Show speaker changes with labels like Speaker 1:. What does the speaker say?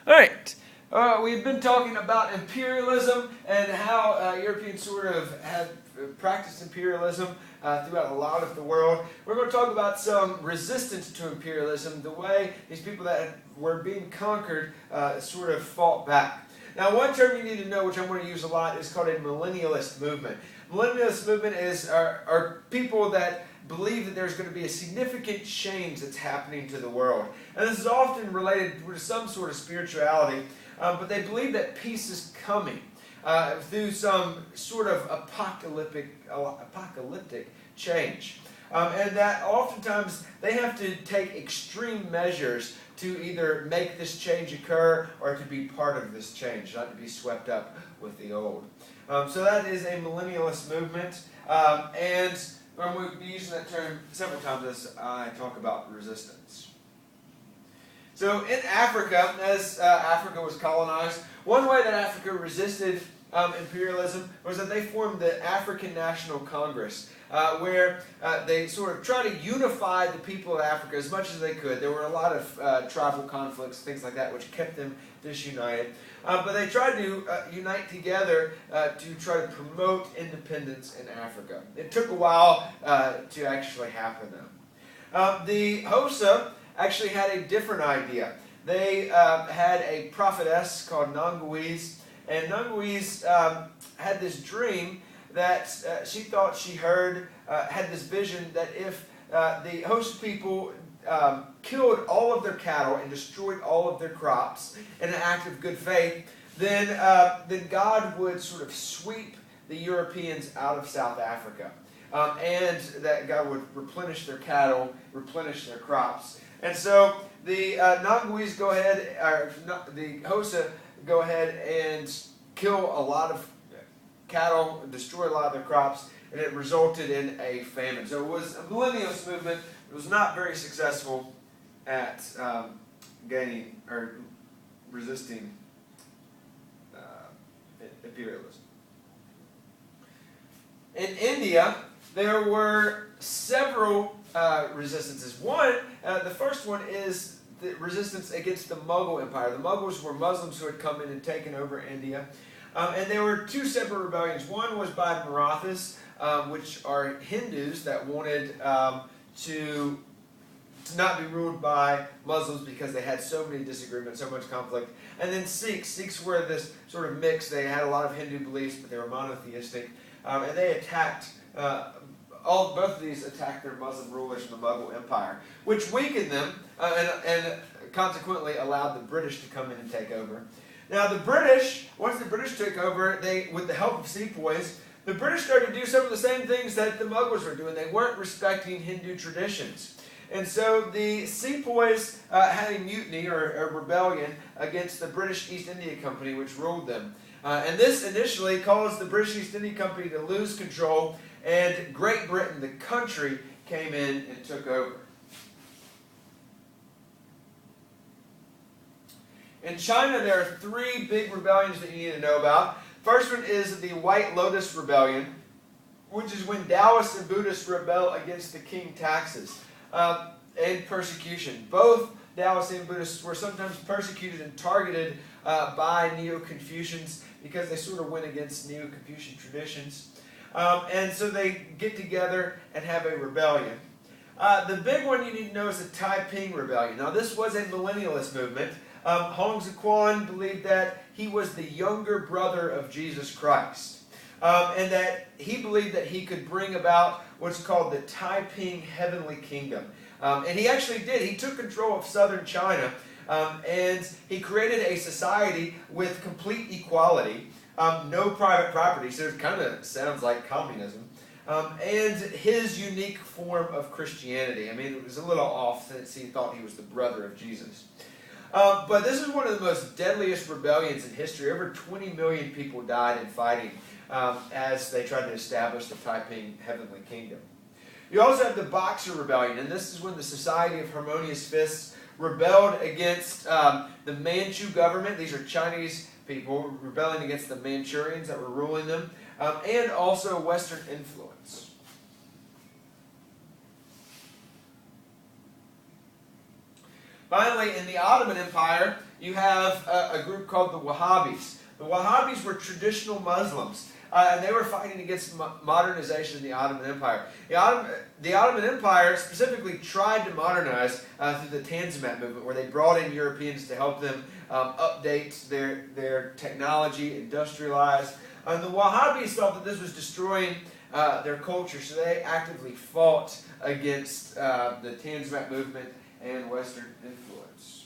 Speaker 1: All right. We've been talking about imperialism and how Europeans sort of have practiced imperialism throughout a lot of the world. We're going to talk about some resistance to imperialism, the way these people that were being conquered sort of fought back. Now, one term you need to know, which I'm going to use a lot, is called a millennialist movement. Millennialist movement are people that believe that there's going to be a significant change that's happening to the world. And this is often related to some sort of spirituality, but they believe that peace is coming through some sort of apocalyptic change. And that oftentimes they have to take extreme measures to either make this change occur or to be part of this change, not to be swept up with the old. So that is a millennialist movement. And we'll be using that term several times as I talk about resistance. So in Africa, as Africa was colonized, one way that Africa resisted imperialism was that they formed the African National Congress, where they sort of tried to unify the people of Africa as much as they could. There were a lot of tribal conflicts, things like that, which kept them disunited. But they tried to unite together to try to promote independence in Africa. It took a while to actually happen, though. The Hosa actually had a different idea. They had a prophetess called Nanguise, and Nanguise had this dream that she thought she heard, had this vision that if the Hosa people killed all of their cattle and destroyed all of their crops in an act of good faith, then God would sort of sweep the Europeans out of South Africa. And that God would replenish their cattle, replenish their crops. And so the Nanguise go ahead, or the Hosa go ahead and kill a lot of cattle, destroy a lot of their crops, and it resulted in a famine. So it was a millennialist movement. It was not very successful at gaining or resisting imperialism. In India, there were several resistances. One, the first one is the resistance against the Mughal Empire. The Mughals were Muslims who had come in and taken over India. And there were two separate rebellions. One was by Marathas, which are Hindus that wanted to not be ruled by Muslims because they had so many disagreements, so much conflict. And then Sikhs. Sikhs were this sort of mix. They had a lot of Hindu beliefs, but they were monotheistic. And they attacked, both of these attacked their Muslim rulers from the Mughal Empire, which weakened them and consequently allowed the British to come in and take over. Now the British, once the British took over, with the help of sepoys, the British started to do some of the same things that the Mughals were doing. They weren't respecting Hindu traditions. And so the sepoys had a mutiny or a rebellion against the British East India Company, which ruled them. And this initially caused the British East India Company to lose control, and Great Britain, the country, came in and took over. In China, there are three big rebellions that you need to know about. First one is the White Lotus Rebellion, which is when Taoists and Buddhists rebel against the king taxes and persecution. Both Taoists and Buddhists were sometimes persecuted and targeted by Neo-Confucians because they sort of went against Neo-Confucian traditions. And so they get together and have a rebellion. The big one you need to know is the Taiping Rebellion. Now, this was a millennialist movement. Hong Xiuquan believed that he was the younger brother of Jesus Christ. And that he believed that he could bring about what's called the Taiping Heavenly Kingdom. And he actually did. He took control of southern China. And he created a society with complete equality, no private property, so it kind of sounds like communism, and his unique form of Christianity. I mean, it was a little off since he thought he was the brother of Jesus. But this is one of the most deadliest rebellions in history. Over 20 million people died in fighting as they tried to establish the Taiping Heavenly Kingdom. You also have the Boxer Rebellion, and this is when the Society of Harmonious Fists rebelled against the Manchu government. These are Chinese people rebelling against the Manchurians that were ruling them, and also Western influence. Finally, in the Ottoman Empire, you have a group called the Wahhabis. The Wahhabis were traditional Muslims. And they were fighting against modernization in the Ottoman Empire. The Ottoman Empire specifically tried to modernize through the Tanzimat movement, where they brought in Europeans to help them update their technology, industrialize. And the Wahhabis felt that this was destroying their culture, so they actively fought against the Tanzimat movement and Western influence.